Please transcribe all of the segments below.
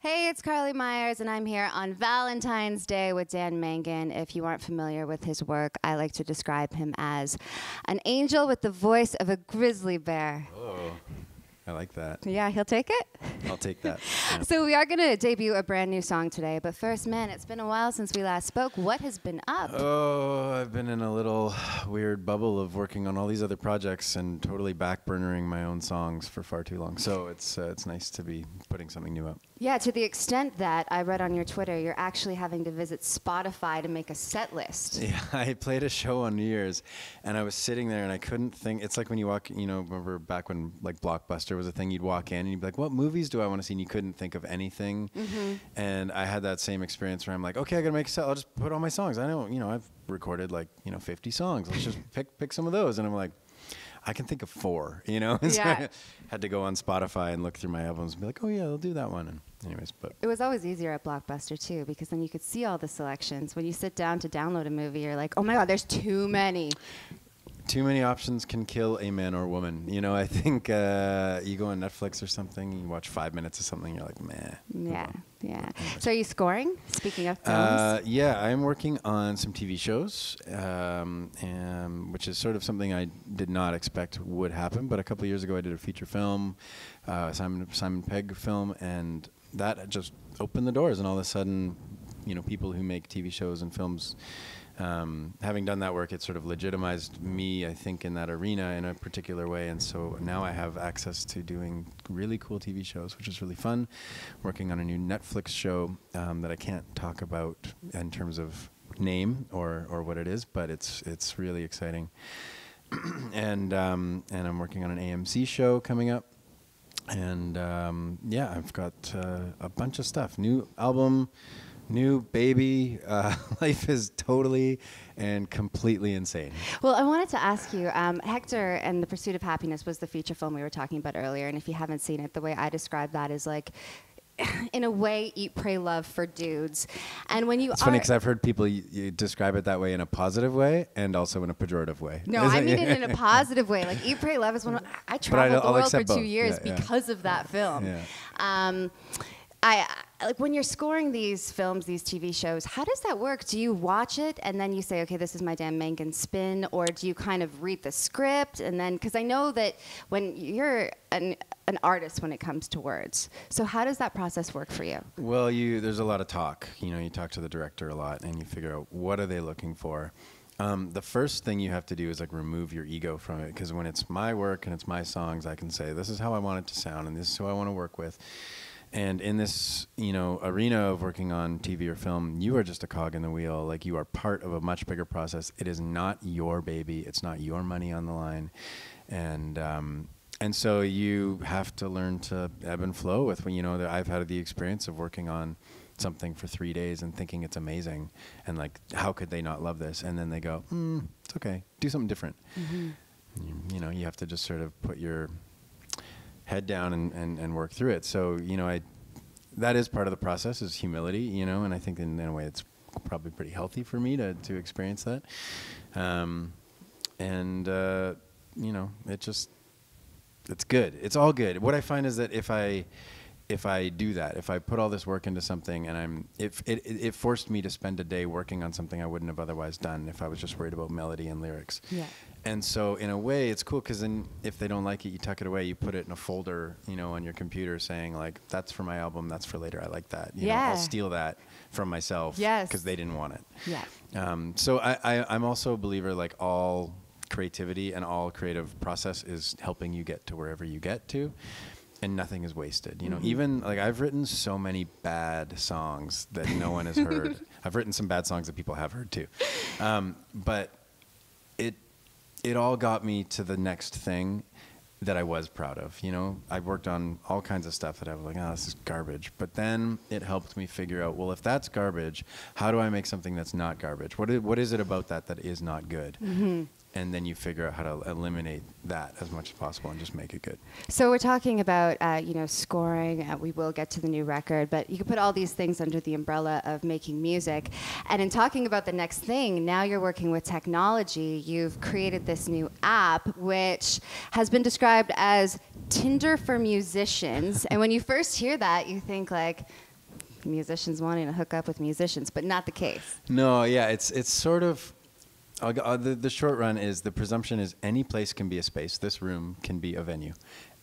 Hey, it's Carly Myers, and I'm here on Valentine's Day with Dan Mangan. If you aren't familiar with his work, I like to describe him as an angel with the voice of a grizzly bear. Oh, I like that. Yeah, he'll take it? I'll take that. Yeah. So we are going to debut a brand new song today, but first, man, it's been a while since we last spoke. What has been up? Oh, I've been in a little weird bubble of working on all these other projects and totally backburnering my own songs for far too long. So it's nice to be putting something new up. Yeah, to the extent that I read on your Twitter, you're actually having to visit Spotify to make a set list. Yeah, I played a show on New Year's, and I was sitting there, and I couldn't think. It's like when you walk, remember back when like Blockbuster was a thing, you'd walk in, and you'd be like, what movies do I want to see? And you couldn't think of anything. Mm-hmm. And I had that same experience where I'm like, okay, I got to make a set. I'll just put all my songs. I know, I've recorded like, 50 songs. Let's just pick some of those. And I'm like, I can think of 4, And so Yeah. I had to go on Spotify and look through my albums and be like, oh yeah, I'll do that one. And anyways, but it was always easier at Blockbuster too, because then you could see all the selections. When you sit down to download a movie, you're like, oh my God, there's too many. Too many options can kill a man or woman. I think you go on Netflix or something, you watch 5 minutes of something, you're like, meh. Yeah. So are you scoring? Speaking of films? Yeah, I'm working on some TV shows, which is sort of something I did not expect would happen. But a couple of years ago, I did a feature film, Simon Pegg film, and that just opened the doors. And all of a sudden, people who make TV shows and films, having done that work, it sort of legitimized me, I think, in that arena in a particular way. And so now I have access to doing really cool TV shows, which is really fun. Working on a new Netflix show that I can't talk about in terms of name or what it is, but it's really exciting. and I'm working on an AMC show coming up. And yeah, I've got a bunch of stuff. New album. New baby. Life is totally and completely insane. Well, I wanted to ask you, Hector and the Pursuit of Happiness was the feature film we were talking about earlier. And if you haven't seen it, the way I describe that is like, in a way, Eat, Pray, Love for dudes. And when you It's funny because I've heard people you describe it that way in a positive way and also in a pejorative way. No, I mean it in a positive way. Like Eat, Pray, Love is one of I traveled the world for 2 years because of that film. Yeah. I like when you're scoring these films, these TV shows, how does that work? Do you watch it and then you say, okay, this is my Dan Mangan spin, or do you kind of read the script and then, because I know that when you're an artist when it comes to words, so how does that process work for you? Well, there's a lot of talk. You talk to the director a lot and you figure out what are they looking for. The first thing you have to do is like remove your ego from it, because when it's my work and it's my songs, I can say, this is how I want it to sound and this is who I want to work with. And in this, arena of working on TV or film, you are just a cog in the wheel. Like, you are part of a much bigger process. It is not your baby. It's not your money on the line. And so you have to learn to ebb and flow with, I've had the experience of working on something for 3 days and thinking it's amazing. And like, how could they not love this? And then they go, it's okay. Do something different. Mm-hmm. You have to just sort of put your head down and work through it. So, that is part of the process, is humility, and I think in a way it's probably pretty healthy for me to experience that. It's good. It's all good. What I find is that if I do that, if I put all this work into something and it forced me to spend a day working on something I wouldn't have otherwise done if I was just worried about melody and lyrics. Yeah. And so in a way it's cool, because then if they don't like it, you tuck it away, you put it in a folder, on your computer saying like, that's for my album, that's for later, I like that. I'll steal that from myself because they didn't want it. Yeah. So I'm also a believer, like, all creativity and all creative process is helping you get to wherever you get to. And nothing is wasted. Even like I've written so many bad songs that no one has heard. I've written some bad songs that people have heard too. But it all got me to the next thing that I was proud of. I've worked on all kinds of stuff that I was like, oh, this is garbage. But then it helped me figure out, well, if that's garbage, how do I make something that's not garbage? What is it about that is not good? Mm-hmm. And then you figure out how to eliminate that as much as possible and just make it good. So we're talking about, scoring. We will get to the new record, but you can put all these things under the umbrella of making music. And in talking about the next thing, now you're working with technology. You've created this new app, which has been described as Tinder for musicians. And when you first hear that, you think like, musicians wanting to hook up with musicians, but not the case. No, yeah, it's sort of. The short run is the presumption is any place can be a space. This room can be a venue.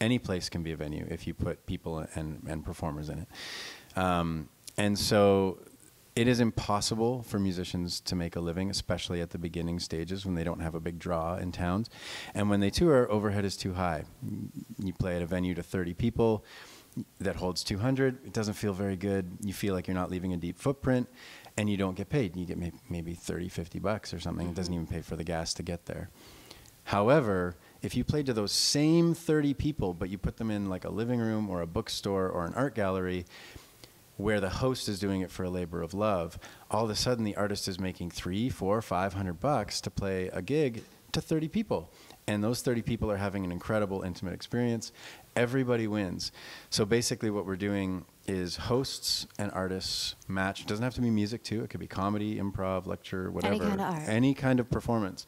Any place can be a venue if you put people and performers in it. And so it is impossible for musicians to make a living, especially at the beginning stages when they don't have a big draw in towns. And when they tour, overhead is too high. You play at a venue to 30 people that holds 200. It doesn't feel very good. You feel like you're not leaving a deep footprint. And you don't get paid. You get maybe 30, 50 bucks or something. It doesn't even pay for the gas to get there. However, if you played to those same 30 people, but you put them in like a living room or a bookstore or an art gallery where the host is doing it for a labor of love, all of a sudden the artist is making $300, $400, $500 to play a gig to 30 people. And those 30 people are having an incredible intimate experience. Everybody wins. So basically what we're doing is hosts and artists match. It doesn't have to be music too. It could be comedy, improv, lecture, whatever. Any kind of art. Any kind of performance.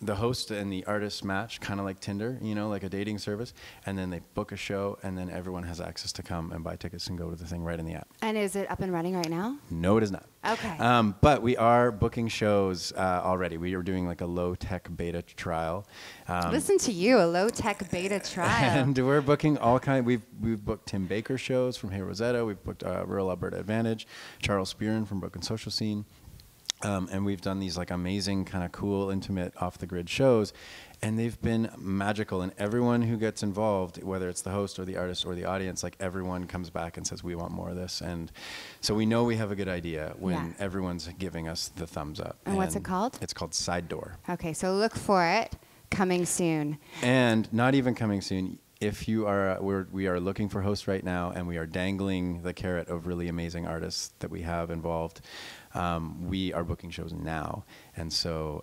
The host and the artist match, kind of like Tinder, you know, like a dating service. And then they book a show, and then everyone has access to come and buy tickets and go to the thing right in the app. And is it up and running right now? No, it is not. Okay. But we are booking shows already. We are doing like a low-tech beta trial. Listen to you, a low-tech beta trial. And we're booking all kinds. We've booked Tim Baker shows from Hey Rosetta. We've booked Rural Alberta Advantage, Charles Spearin from Broken Social Scene. And we've done these like amazing, kind of cool, intimate, off-the-grid shows. And they've been magical. And everyone who gets involved, whether it's the host or the artist or the audience, like everyone comes back and says, we want more of this. And so we know we have a good idea when everyone's giving us the thumbs up. And what's it called? It's called Side Door. Okay, so look for it. Coming soon. And not even coming soon. If you are, we are looking for hosts right now, and we are dangling the carrot of really amazing artists that we have involved. We are booking shows now, and so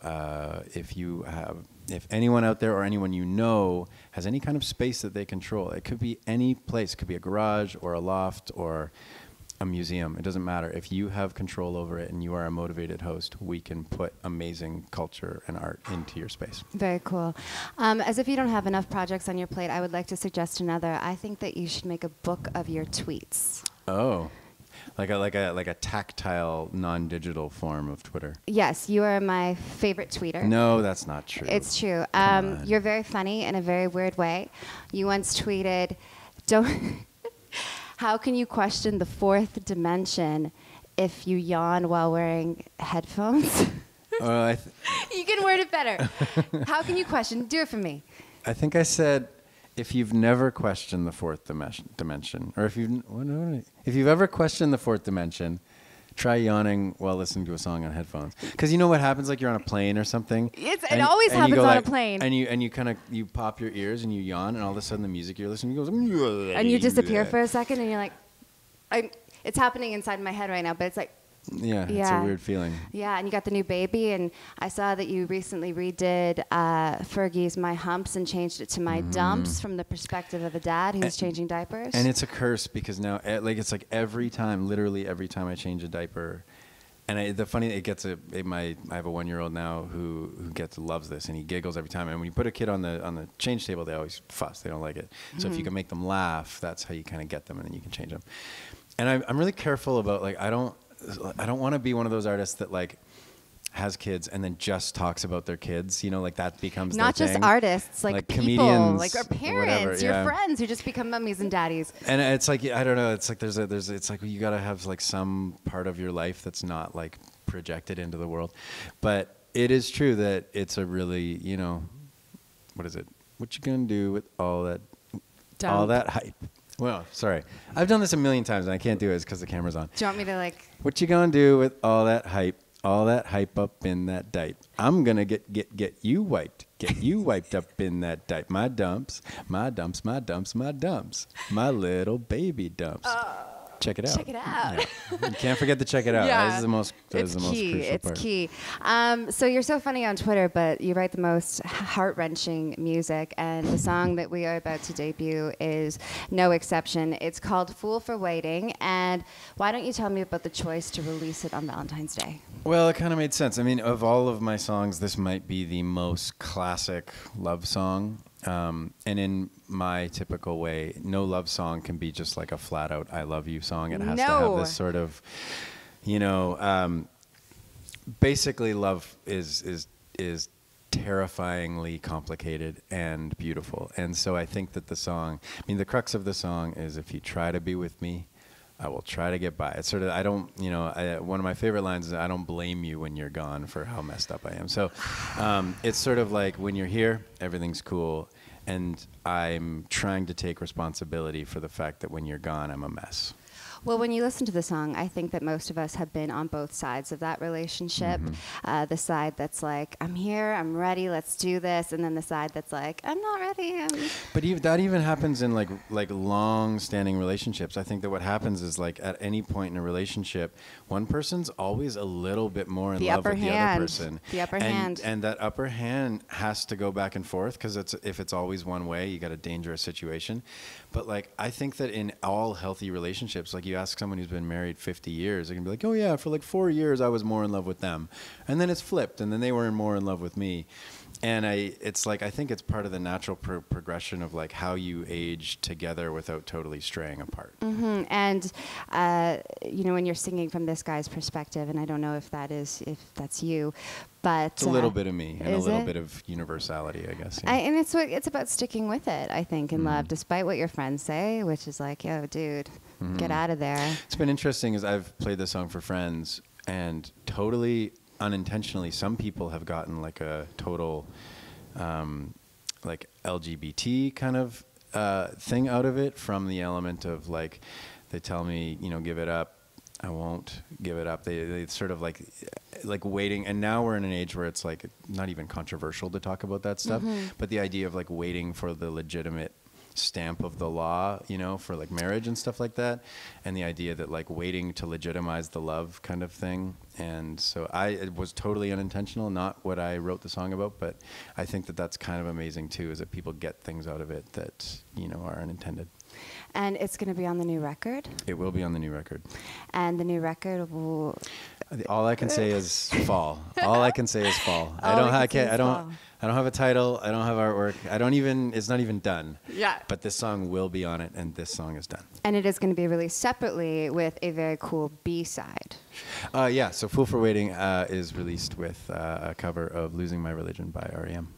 if anyone out there or anyone you know has any kind of space that they control, it could be any place, it could be a garage or a loft or a museum. It doesn't matter. If you have control over it and you are a motivated host, we can put amazing culture and art into your space. Very cool. As if you don't have enough projects on your plate, I would like to suggest another. I think that you should make a book of your tweets. Oh. Like a tactile, non-digital form of Twitter. Yes, you are my favorite tweeter. No, that's not true. It's true. You're very funny in a very weird way. You once tweeted, "Don't." How can you question the fourth dimension if you yawn while wearing headphones? You can word it better. How can you question? Do it for me. I think I said, if you've never questioned the fourth dimension, or if you've ever questioned the fourth dimension, try yawning while listening to a song on headphones. Because you know what happens, like you're on a plane or something. It always happens on a plane. And you kind of pop your ears and you yawn, and all of a sudden the music you're listening to goes. And you disappear for a second, and you're like, it's happening inside my head right now, but it's like. Yeah, it's a weird feeling. Yeah, and you got the new baby, and I saw that you recently redid Fergie's My Humps and changed it to My Dumps from the perspective of a dad who's changing diapers. And it's a curse because now, it's like literally every time I change a diaper, and I have a 1-year-old now who loves this, and he giggles every time. And when you put a kid on the change table, they always fuss. They don't like it. So if you can make them laugh, that's how you kind of get them, and then you can change them. And I'm really careful about I don't want to be one of those artists that has kids and then just talks about their kids, that becomes not their just thing. artists, like people, comedians, like our parents, your friends who just become mummies and daddies. And it's like, I don't know, it's like it's like you gotta have some part of your life that's not projected into the world. But it is true that it's a really, what is it? What you gonna do with all that hype? Well, sorry. I've done this a million times and I can't do it because the camera's on. Do you want me to What you gonna do with all that hype up in that diaper? I'm gonna get you wiped. Get you wiped up in that diaper. My dumps, my dumps, my dumps, my dumps. My little baby dumps. Check it out. Check it out. Yeah. You can't forget to check it out. Yeah. That is the most crucial It's part. key. So you're so funny on Twitter, but you write the most heart-wrenching music, and the song that we are about to debut is no exception. It's called Fool for Waiting, and why don't you tell me about the choice to release it on Valentine's Day? Well, it kind of made sense. I mean, of all of my songs, this might be the most classic love song. And in my typical way, no love song can be just like a flat out I love you song. It has to have this sort of, you know, basically love is terrifyingly complicated and beautiful. And so I think that the song, I mean, the crux of the song is, if you try to be with me, I will try to get by. It's sort of, I don't, you know, one of my favorite lines is, I don't blame you when you're gone for how messed up I am. So it's sort of like, when you're here, everything's cool. And I'm trying to take responsibility for the fact that when you're gone, I'm a mess. Well, when you listen to the song, I think that most of us have been on both sides of that relationship. The side that's like, I'm here, I'm ready, let's do this. And then the side that's like, I'm not ready. But that even happens in like long-standing relationships. I think that what happens is, like, at any point in a relationship, one person's always a little bit more in love with the other person. The upper hand. And that upper hand has to go back and forth, because if it's always one way, you got a dangerous situation. But like, I think that in all healthy relationships, like, you ask someone who's been married 50 years, they can be like, oh yeah, for like 4 years I was more in love with them, and then it's flipped, and then they were more in love with me. And it's like, I think it's part of the natural progression of like how you age together without totally straying apart. And you know, when you're singing from this guy's perspective, and I don't know if that's you, but it's a little bit of me and a little it? bit of universality, I guess. Yeah. And it's about sticking with it, I think, in love, despite what your friends say, which is like, yo, dude, get out of there. It's been interesting, as I've played this song for friends, and totally unintentionally, some people have gotten like a total like LGBT kind of thing out of it, from the element of like, they tell me, you know, give it up, I won't give it up. They sort of like waiting. And now we're in an age where it's like not even controversial to talk about that stuff, but the idea of like waiting for the legitimate stamp of the law, you know, for like marriage and stuff like that, and the idea that like waiting to legitimize the love kind of thing. And so it was totally unintentional, not what I wrote the song about, but I think that that's kind of amazing too, is that people get things out of it that, you know, are unintended. And it's going to be on the new record? It will be on the new record. And the new record will... All I can say is fall. All I can say is fall. I don't have a title. I don't have artwork. It's not even done. Yeah. But this song will be on it, and this song is done. And it is going to be released separately with a very cool B-side. Yeah. So Fool for Waiting is released with a cover of Losing My Religion by R.E.M.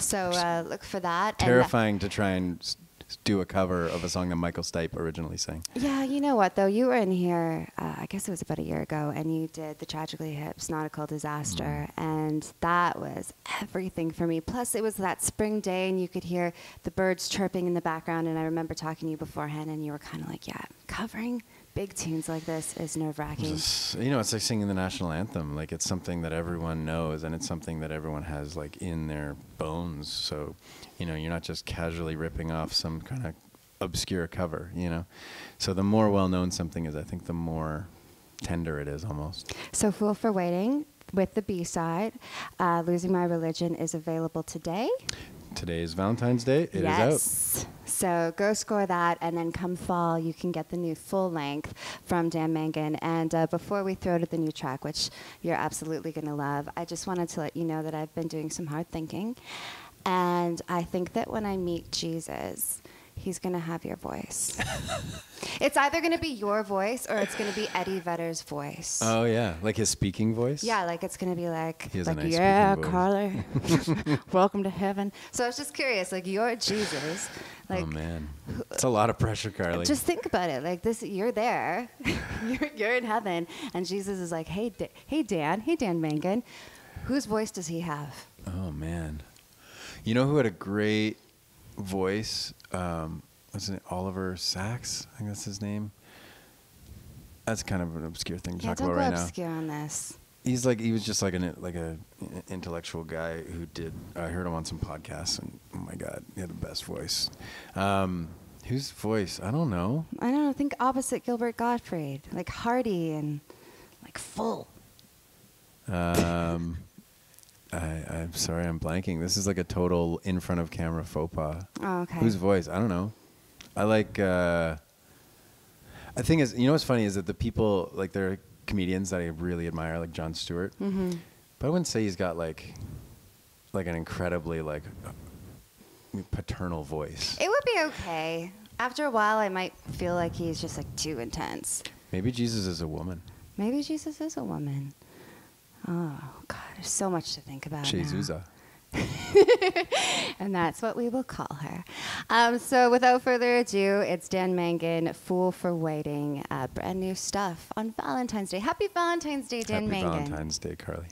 So look for that. Terrifying to try and do a cover of a song that Michael Stipe originally sang. Yeah, you know what, though? You were in here, I guess it was about a year ago, and you did the Tragically Hypnotical Disaster, and that was everything for me. Plus, it was that spring day, and you could hear the birds chirping in the background, and I remember talking to you beforehand, and you were kind of like, yeah, covering big tunes like this is nerve-wracking. You know, it's like singing the national anthem. Like, it's something that everyone knows, and it's something that everyone has, like, in their bones. So, you know, you're not just casually ripping off some kind of obscure cover, you know? So the more well-known something is, I think the more tender it is, almost. So Fool for Waiting with the B-side, Losing My Religion, is available today. Today is Valentine's Day. It is out. So go score that, and then come fall, you can get the new full length from Dan Mangan. And before we throw to the new track, which you're absolutely going to love, I just wanted to let you know that I've been doing some hard thinking. And I think that when I meet Jesus, he's going to have your voice. It's either going to be your voice or it's going to be Eddie Vedder's voice. Oh, yeah. Like his speaking voice? Yeah, like it's going to be like, he has a nice yeah, speaking voice. Carly, welcome to heaven. So I was just curious, like, you're Jesus. Like, oh, man. It's a lot of pressure, Carly. Just think about it. Like, this, you're there. you're in heaven. And Jesus is like, hey, Dan Mangan, whose voice does he have? Oh, man. You know who had a great voice? What's it? Oliver Sacks, I think that's his name. That's kind of an obscure thing to talk about right now. Yeah, don't go obscure on this. He was just like an intellectual guy who did. I heard him on some podcasts, and oh my God, he had the best voice. Whose voice? I don't know. I don't know. Think opposite Gilbert Gottfried, like hearty and like full. I'm sorry, I'm blanking. This is like a total in front of camera faux pas. Oh, okay. Whose voice? I don't know. I like. I think is, you know what's funny is that the people, like, there are comedians that I really admire, like Jon Stewart. Mm-hmm. But I wouldn't say he's got like an incredibly like paternal voice. It would be okay. After a while, I might feel like he's just like too intense. Maybe Jesus is a woman. Maybe Jesus is a woman. Oh, God, there's so much to think about now. Jesusa. And that's what we will call her. So without further ado, it's Dan Mangan, Fool for Waiting, brand new stuff on Valentine's Day. Happy Valentine's Day, Dan Mangan. Happy Valentine's Day, Carly.